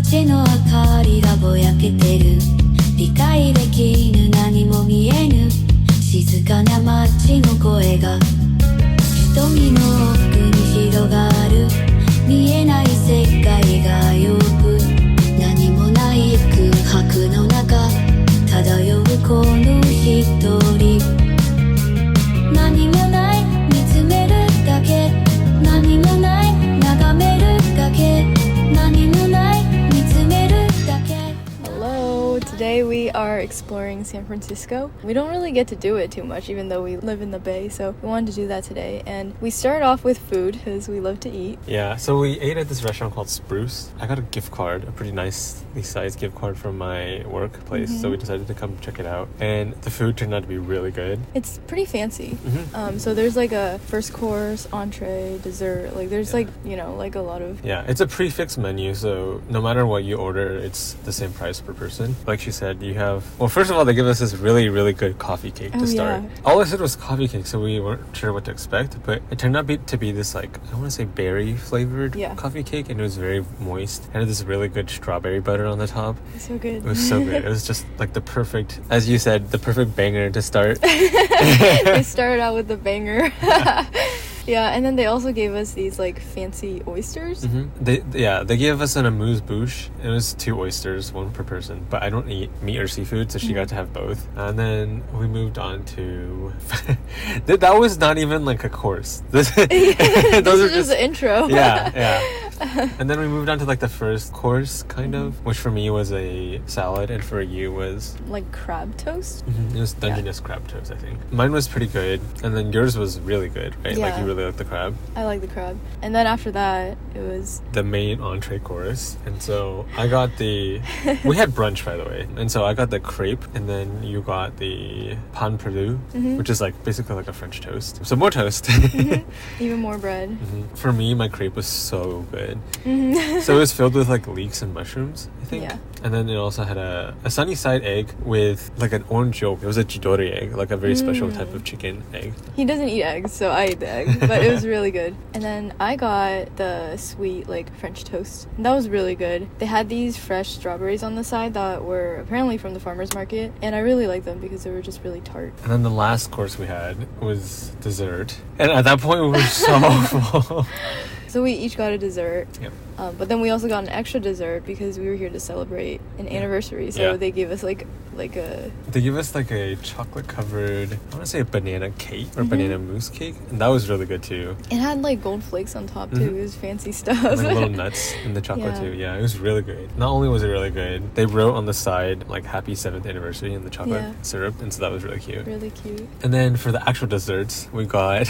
街の明かりがぼやけてる理解できぬ何も見えぬ静かな街の声が瞳の奥に広がる見えない世界がよく何もない空白の中漂うこの一人何もない見つめるだけ何もない眺めるだけ何もない見つめるだけ Hello, today we are exploring San Francisco. We don't really get to do it too much even though we live in the Bay, so we wanted to do that today. And we started off with food because we love to eat. Yeah, so we ate at this restaurant called Spruce. I got a gift card, a pretty nicely sized gift card from my workplace, so we decided to come check it out. And the food turned out to be really good. It's pretty fancy. So there's like a first course, entree, dessert. Like there's like, you know, like a lot of... Yeah, it's a prefix menu, so no matter what you order, it's the same price per person. Like she said, you have... Well, first of all, they give us this really, really good coffee cake to start. Yeah. All I said was coffee cake, so we weren't sure what to expect, but it turned out to be this, like, I want to say berry-flavored coffee cake, and it was very moist. It had this really good strawberry butter on the top. It's so good. It was so good. It was just, like, the perfect, as you said, the perfect banger to start. They started out with the banger. Yeah, and then they also gave us these like fancy oysters. They gave us an amuse-bouche. It was 2 oysters, 1 per person. But I don't eat meat or seafood, so she got to have both. And then we moved on to... that was not even like a course. Those This is just the intro. Yeah. And then we moved on to like the first course, kind of, which for me was a salad, and for you was... Like crab toast? It was Dungeness crab toast, I think. Mine was pretty good, and then yours was really good, right? Yeah. Like you really like the crab. I like the crab. And then after that, it was... the main entree course. And so I got the... we had brunch, by the way. And so I got the crepe, and then you got the pain perdu, which is like basically like a French toast. So more toast. Even more bread. For me, my crepe was so good. So it was filled with like leeks and mushrooms, I think. Yeah. And then it also had a sunny side egg with like an orange yolk. It was a chidori egg, like a very special type of chicken egg. He doesn't eat eggs, so I ate the egg, but it was really good. And then I got the sweet like French toast. And that was really good. They had these fresh strawberries on the side that were apparently from the farmer's market, and I really liked them because they were just really tart. And then the last course we had was dessert. And at that point we were so full. So we each got a dessert. Yep. But then we also got an extra dessert because we were here to celebrate an anniversary. So they gave us like a... They give us like a chocolate covered, I want to say a banana cake or banana mousse cake. And that was really good too. It had like gold flakes on top too. It was fancy stuff. And, like little nuts in the chocolate too. Yeah, it was really good. Not only was it really good, they wrote on the side like happy 7th anniversary in the chocolate syrup. And so that was really cute. Really cute. And then for the actual desserts, we got...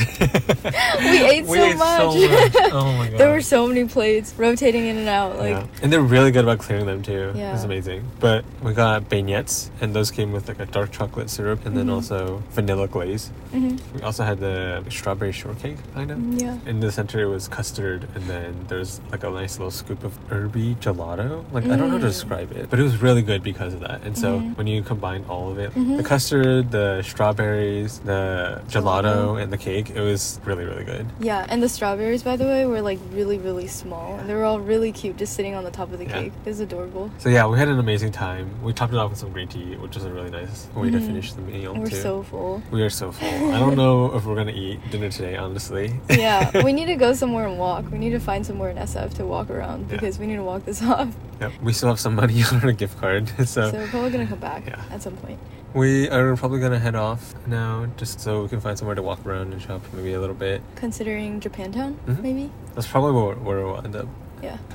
we ate so much. Oh my god. There were so many plates rotating in and out. Like, and they're really good about clearing them too. Yeah. It was amazing. But we got beignets, and those came with like a dark chocolate syrup and then also vanilla glaze. We also had the strawberry shortcake, kind of. Yeah. In the center, it was custard, and then there's like a nice little scoop of herby gelato. Like, I don't know how to describe it, but it was really good because of that. And so when you combine all of it, the custard, the strawberries, the gelato, and the cake, it was really, really good. Yeah, and the strawberries, by the way, were like really, really small. And they were all really cute just sitting on the top of the cake. It was adorable. So yeah, we had an amazing time. We topped it off with some green tea, which was a really nice way to finish the meal. We're so full. We are so full. I don't know if we're gonna eat dinner today, honestly. Yeah, we need to go somewhere and walk. We need to find somewhere in SF to walk around because we need to walk this off. Yep. We still have some money on our gift card, so we're probably gonna come back at some point. We are probably gonna head off now, just so we can find somewhere to walk around and shop maybe a little bit. Considering Japantown, maybe? That's probably where we'll end up.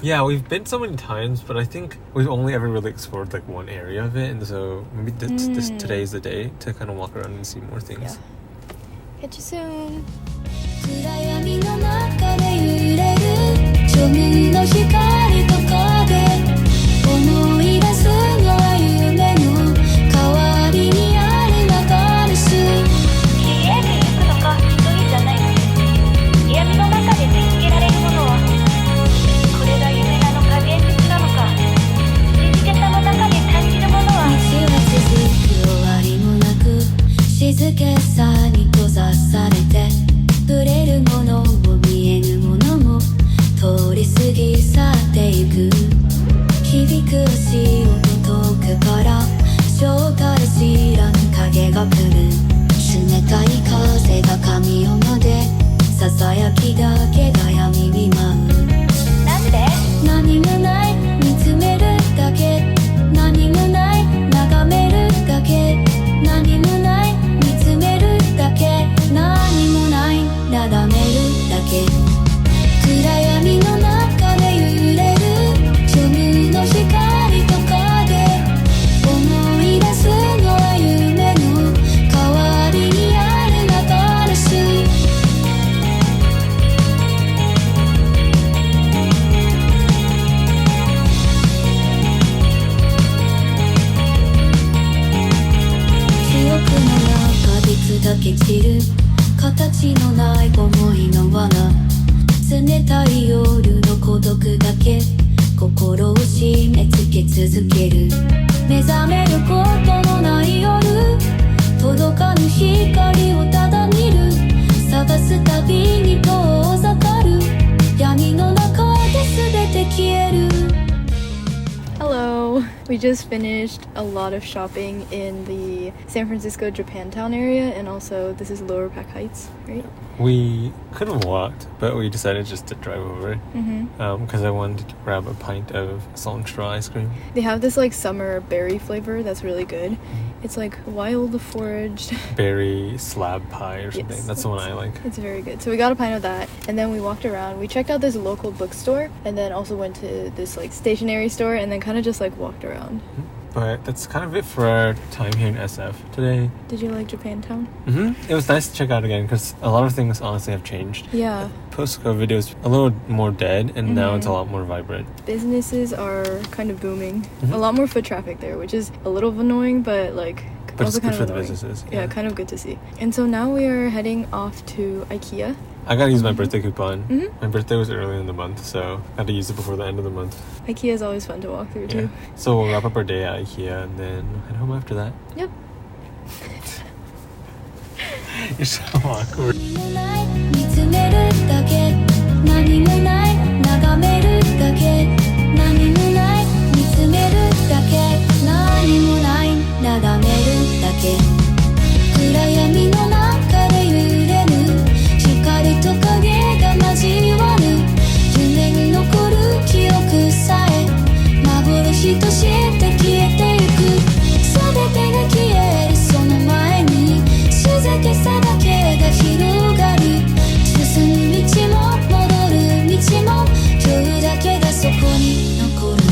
Yeah, we've been so many times, but I think we've only ever really explored like one area of it, and so maybe today is the day to kind of walk around and see more things. Catch you soon. 暗闇の中で揺れる庶民の光と影思い出すのは夢の代わりにある中です家に行くのか一人じゃない闇の中で見つけられるものはこれが夢なのか現実なのか静けさの中で感じるものは道は続く終わりもなく静けさに閉ざされて触れるものも見えぬものも通り過ぎ去ってゆく日々け心を締め付け続ける目覚めることのない夜届かぬ光をただ見る探すたびに遠ざかる闇の中で全て消える Hello! We just finished a lot of shopping in the San Francisco Japantown area, and also this is Lower Pack Heights, right? We could have walked, but we decided just to drive over because I wanted to grab a pint of salt and straw ice cream. They have this like summer berry flavor that's really good. It's like wild foraged. Berry slab pie or something. Yes, That's the one I like. It's very good. So we got a pint of that, and then we walked around. We checked out this local bookstore, and then also went to this like stationery store, and then kind of just like walked around. But that's kind of it for our time here in SF today. Did you like Japantown? It was nice to check out again because a lot of things honestly have changed. Yeah. Post-COVID, it was a little more dead, and now it's a lot more vibrant. Businesses are kind of booming. A lot more foot traffic there, which is a little annoying, but like But also it's good kind for of the annoying. businesses. Yeah, kind of good to see. And so now we are heading off to IKEA. I gotta use my birthday coupon. My birthday was early in the month, so I had to use it before the end of the month. IKEA is always fun to walk through too. So we'll wrap up our day at IKEA and then head home after that. Yep. You're so awkward. 見つめるだけ何もない眺めるだけ何もない見つめるだけ何もない眺めるだけ暗闇の中で揺れる光と影が交わる夢に残る記憶さえ幻として消えてゆく全てが消えるその前に静けさだけが広がる進む道も戻る道も今日だけがそこに残る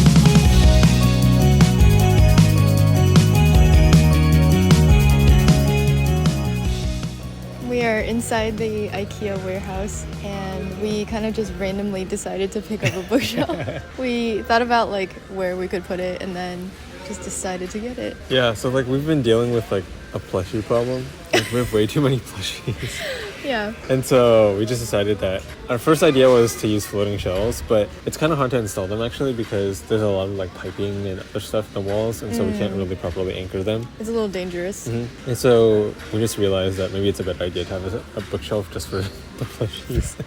We are inside the IKEA warehouse, and we kind of just randomly decided to pick up a bookshelf. We thought about like where we could put it, and then just decided to get it. Yeah, so like we've been dealing with like a plushie problem. Like we have way too many plushies. Yeah. And so we just decided that our first idea was to use floating shelves, but it's kind of hard to install them actually because there's a lot of like piping and other stuff in the walls, and so we can't really properly anchor them. It's a little dangerous. And so we just realized that maybe it's a better idea to have a bookshelf just for the plushies.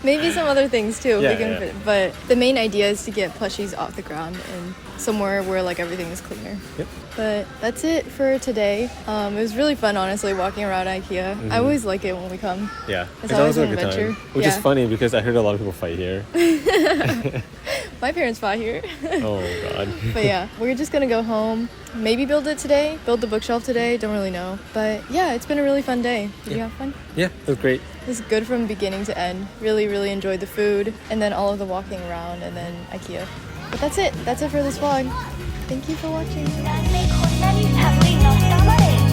Maybe some other things too. Yeah, we can yeah. fit. But the main idea is to get plushies off the ground and somewhere where like everything is cleaner. Yep. But that's it for today. It was really fun, honestly, walking around IKEA. I always like it when we come. Yeah, It's always an a good time. adventure. Which is Yeah. funny because I heard a lot of people fight here. My parents fought here. Oh god. But yeah, we're just gonna go home. Maybe build it today. Build the bookshelf today. Don't really know. But yeah, it's been a really fun day. Did you have fun? Yeah, it was great. It was good from beginning to end. Really, really enjoyed the food, and then all of the walking around, and then IKEA. But that's it. That's it for this vlog. Thank you for watching. なんでこんなに寒いの？黙れ